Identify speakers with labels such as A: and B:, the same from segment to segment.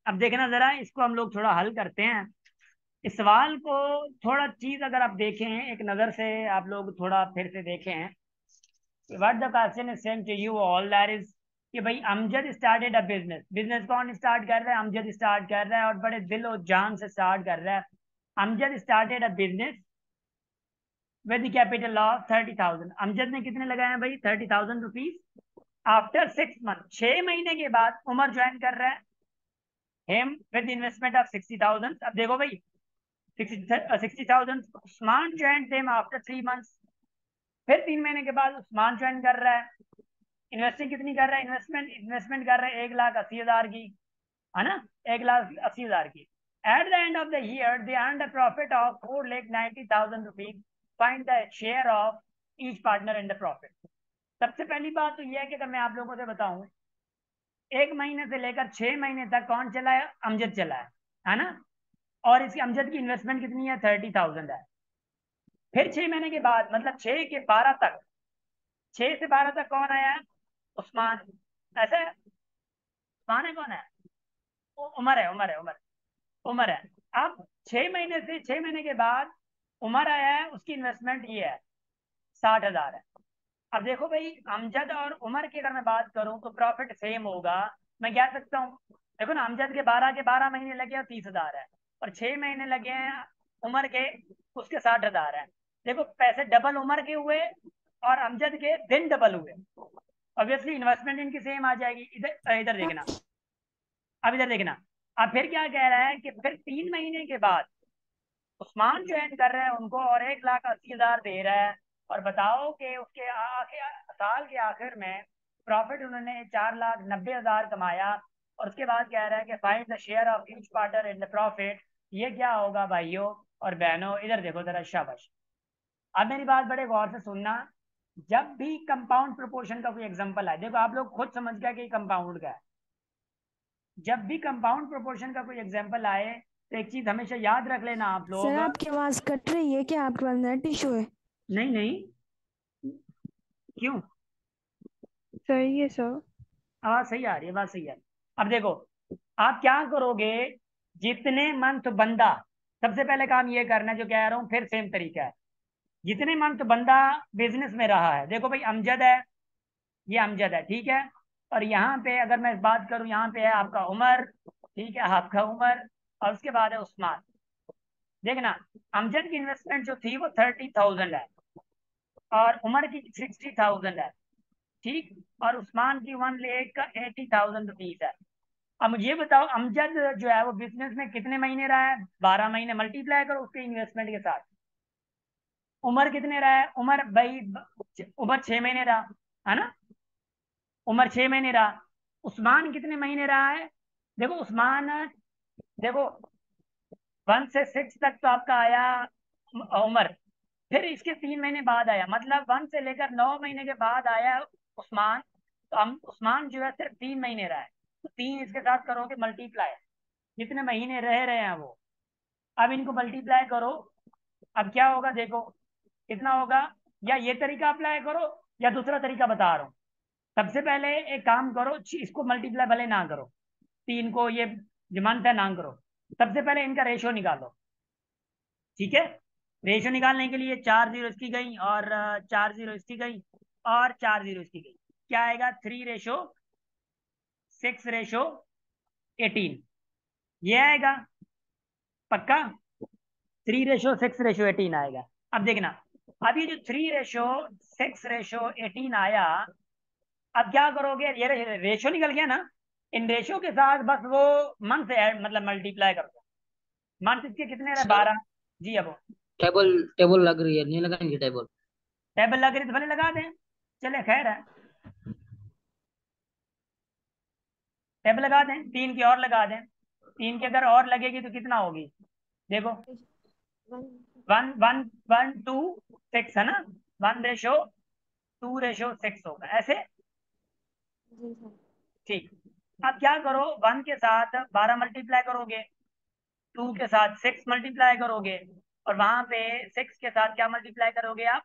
A: अब देखना जरा, इसको हम लोग थोड़ा हल करते हैं। इस सवाल को थोड़ा चीज अगर आप देखें एक नजर से, आप लोग थोड़ा फिर से देखें, what the question is sent to you all, that is कि भाई Amjad started a business. Business कौन स्टार्ट कर रहा है? अमजद स्टार्ट कर रहा है, और बड़े दिल और जान से स्टार्ट कर रहा है। Amjad started a business with capital of 30,000। Amjad ने कितने लगाए हैं भाई? 30,000 रुपीज। आफ्टर 6 मंथ, 6 महीने के बाद उमर ज्वाइन कर रहा है हिम विद इन्वेस्टमेंट ऑफ 60,000। अब देखो भाई, 60,000 Usman join him after 3 months. फिर 3 महीने के बाद उस्मान ज्वाइन कर रहा है। इन्वेस्टिंग कितनी कर रहा है? इन्वेस्टमेंट इन्वेस्टमेंट कर रहा है 1,80,000 की, है ना, 1,80,000 की। At the end of the year they earn the profit of 4,90,000 rupees. Find the share of each partner in the profit. सबसे पहली बात तो यह है कि अगर मैं आप लोगों से बताऊं, 1 महीने से लेकर 6 महीने तक कौन चला है? अमजद चला है ना। और इसकी अमजद की इन्वेस्टमेंट कितनी है? 30,000 है। फिर 6 महीने के बाद, मतलब 6 के 12 तक, 6 से 12 तक कौन आया है? उस्मान। ऐसा है? उस्मान है? कौन है? उमर है, उमर है, उमर। उमर है। अब 6 महीने से 6 महीने के बाद उमर आया है, उसकी इन्वेस्टमेंट ये है, 60,000 है। अब देखो भाई, अमजद और उमर की अगर मैं बात करूं तो प्रॉफिट सेम होगा। मैं क्या सकता हूँ? देखो ना, अमजद के 12 महीने लगे हैं, 30,000 है। और 6 महीने लगे हैं उमर के, उसके 60,000 है। देखो पैसे डबल उमर के हुए, और अमजद के दिन डबल हुए। ऑब्वियसली इन्वेस्टमेंट इनकी सेम आ जाएगी। इधर इधर देखना। अब इधर देखना। अब फिर क्या कह रहा है कि फिर 3 महीने के बाद उस्मान ज्वाइन कर रहे हैं उनको, और 1,80,000 दे रहा है। और बताओ कि उसके आखिर, साल के आखिर में प्रॉफिट उन्होंने 4,90,000 कमाया। और उसके बाद कह रहा है कि find the share of each partner in the profit. ये क्या होगा भाइयों और बहनों? इधर देखो जरा, शाबाश। अब मेरी बात बड़े गौर से सुनना। जब भी कंपाउंड प्रोपोर्शन का कोई एग्जांपल है, देखो आप लोग खुद समझ गए कि कंपाउंड का है। जब भी कंपाउंड प्रोपोर्शन का कोई एग्जांपल आए तो एक चीज हमेशा याद रख लेना आप
B: सर
A: लोग।
B: आपकी आवाज कट रही है क्या? आपके पास नेट इशू है?
A: नहीं नहीं, क्यों?
B: सही है सर।
A: आवाज सही आ रही है, बात सही है। अब देखो, आप क्या करोगे? जितने मंथ बंदा, सबसे पहले काम ये करना है जो कह रहा हूँ, फिर सेम तरीका है। जितने मंथ बंदा बिजनेस में रहा है, देखो भाई अमजद है, ये अमजद है, ठीक है। और यहाँ पे अगर मैं बात करूँ, यहाँ पे है आपका उमर, ठीक है, आपका उमर। और उसके बाद है उस्मान। देखना, अमजद की इन्वेस्टमेंट जो थी वो 30,000 है, और उमर की 60,000 है, ठीक। और उस्मान की 1 लाख का 80,000 रुपीज है। अब मुझे ये बताओ, अमजद जो है वो बिजनेस में कितने महीने रहा है? 12 महीने। मल्टीप्लाई करो उसके इन्वेस्टमेंट के साथ। उमर कितने रहा है? उमर भाई, उमर 6 महीने रहा, है ना। उमर 6 महीने रहा। उस्मान कितने महीने रहा है? देखो उस्मान, देखो 1 से 6 तक तो आपका आया उमर। फिर इसके 3 महीने बाद आया, मतलब 1 से लेकर 9 महीने के बाद आया उस्मान। तो हम उस्मान जो है सिर्फ 3 महीने रहा है। तो 3 इसके साथ करोगे मल्टीप्लाई, जितने महीने रह रहे हैं वो। अब इनको मल्टीप्लाई करो। अब क्या होगा देखो, कितना होगा? या ये तरीका अप्लाई करो, या दूसरा तरीका बता रहा हूँ। सबसे पहले एक काम करो, इसको मल्टीप्लाई भले ना करो, 3 को, ये जो मंथ है ना करो। सबसे पहले इनका रेशो निकालो, ठीक है। रेशो निकालने के लिए 4 जीरो इसकी गई, और 4 जीरो इसकी गई, और 4 जीरो इसकी गई। क्या आएगा? 3:6:18, ये आएगा पक्का। 3:6:18 आएगा। अब देखना, अब ये जो 3:6:18 आया, अब क्या करोगे? ये रेशो निकल गया ना, इन रेशो के साथ बस वो मंथ से ऐड, मतलब मल्टीप्लाई कर दो। मंथ इसके कितने रहे?
C: सर
A: 12। जी अब
C: टेबल टेबल लग रही है, नहीं लगाएंगे टेबल?
A: टेबल लग रही तो भले लगा दें, चले खैर है। टेबल लगा दें, 3 की और लगा दें। 3 की अगर और लगेगी तो कितना होगी? देखो, वन वन 1:6 है ना। 1:2:6 होगा ऐसे, ठीक। अब क्या करो, 1 के साथ 12 मल्टीप्लाई करोगे, 2 के साथ 6 मल्टीप्लाई करोगे, और वहां पे 6 के साथ क्या मल्टीप्लाई करोगे आप?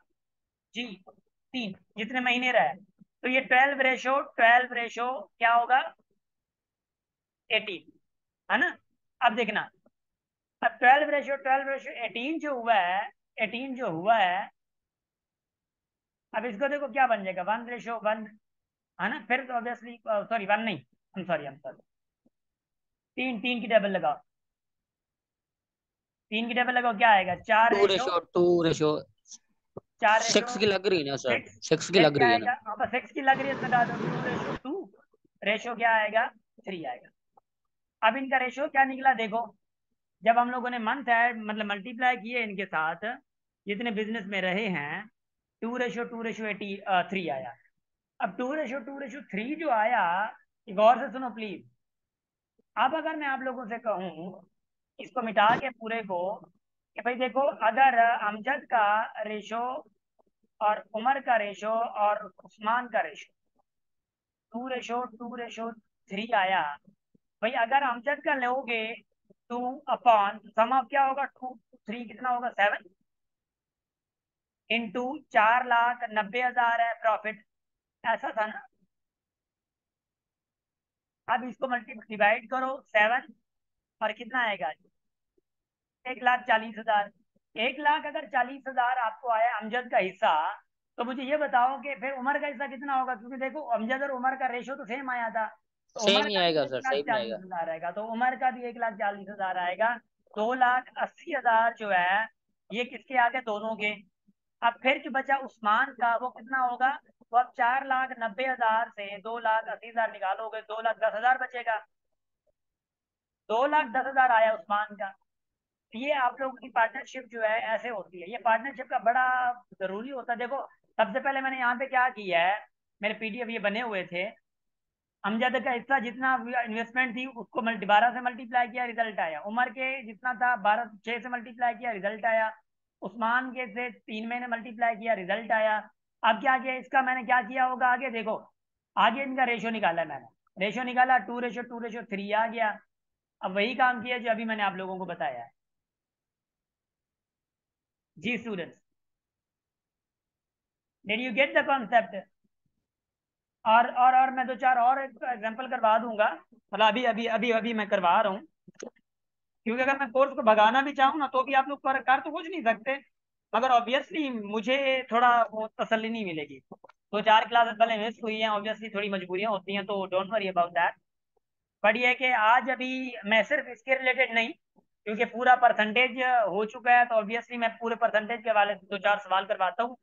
A: जी, 3, जितने महीने रहे। तो ये 12:12 क्या होगा? 18। है ना। अब देखना, अब 12:18 जो हुआ है, 18 जो हुआ है, अब इसको देखो क्या बन जाएगा, 1:1, है ना। फिर तो ऑब्वियसली, सॉरी 1 नहीं, हम सॉरी 3, 3 की टेबल लगाओ, 3 की टेबल लगाओ, क्या आएगा, 4
C: to
A: ratio,
C: ratio two ratio
A: 4 ratio
C: six की लग रही है ना सर,
A: 6।
C: सिक्स की
A: फिर
C: लग
A: क्या
C: रही है ना।
A: आएगा, हाँ बस 6 की लग रही है, इसमें डाल दो 2:2, रेशो क्या आएगा, 3 आएगा। अब इनका रेशो क्या निकला देखो, जब हम लोगों ने मंथ ऐड मतलब मल्टीप्लाई किए इनके साथ, जितने बिजनेस में रहे हैं, 2:2:3 आया। अब 2:3 जो आया, ये गौर से सुनो प्लीज। अब अगर मैं आप लोगों से कहूँ इसको मिटा के पूरे को, कि भाई देखो अगर अमजद का रेशो और उमर का रेशो और उस्मान का रेशो 2:3 आया, भाई अगर अमजद का लोगे 2 अपॉन सम ऑफ क्या होगा, 2 3 कितना होगा, 7 इंटू 4,90,000 है प्रॉफिट, ऐसा था ना। अब इसको मल्टी डिवाइड करो 7, और कितना आएगा, 1,40,000। 1,00,000 अगर 40,000 आपको आया अमजद का हिस्सा, तो मुझे ये बताओ कि फिर उमर का हिस्सा कितना होगा, क्योंकि देखो अमजद और उमर का रेशो तो सेम आया था, तो
C: सेम
A: उमर
C: ही
A: का भी
C: आएगा
A: एक
C: सर,
A: लाख
C: सेम ही
A: चालीस
C: आएगा।
A: हजार आएगा तो उमर का भी 1,40,000 आएगा। 2,80,000 जो है ये किसके आगे, दोनों के। अब फिर जो बचा उस्मान का, वो कितना होगा, तो अब 4,90,000 से 2,80,000 निकालोगे, 2,10,000 बचेगा। 2,10,000 आया उस्मान का। ये आप लोगों की पार्टनरशिप जो है ऐसे होती है, ये पार्टनरशिप का बड़ा जरूरी होता है। देखो सबसे पहले मैंने यहाँ पे क्या किया है, मेरे पीडीएफ ये बने हुए थे। अमजद का हिस्सा जितना इन्वेस्टमेंट थी उसको 12 से मल्टीप्लाई किया, रिजल्ट आया। उमर के जितना था 6 से मल्टीप्लाई किया, रिजल्ट आया। उस्मान के से 3 महीने मल्टीप्लाई किया, रिजल्ट आया। अब क्या किया इसका, मैंने क्या किया होगा आगे देखो, आगे इनका रेशो निकाला मैंने, रेशो निकाला 2:3 आ गया। अब वही काम किया जो अभी मैंने आप लोगों को बताया है। जी students, did you get the concept. और मैं दो चार और एग्जांपल करवा दूंगा, मतलब अभी अभी अभी अभी मैं करवा रहा हूँ, क्योंकि अगर मैं कोर्स को भगाना भी चाहूँ ना तो भी आप लोग कर तो कुछ नहीं सकते, मगर ऑब्वियसली मुझे थोड़ा वो तसल्ली नहीं मिलेगी। तो 4 क्लासेस पहले मिस हुई हैं, ऑब्वियसली थोड़ी मजबूरियां होती हैं, तो don't worry about that. But ये है कि आज अभी मैं सिर्फ इसके रिलेटेड नहीं, क्योंकि पूरा परसेंटेज हो चुका है, तो ऑब्वियसली मैं पूरे परसेंटेज के हवाले से 2 4 सवाल करवाता हूँ।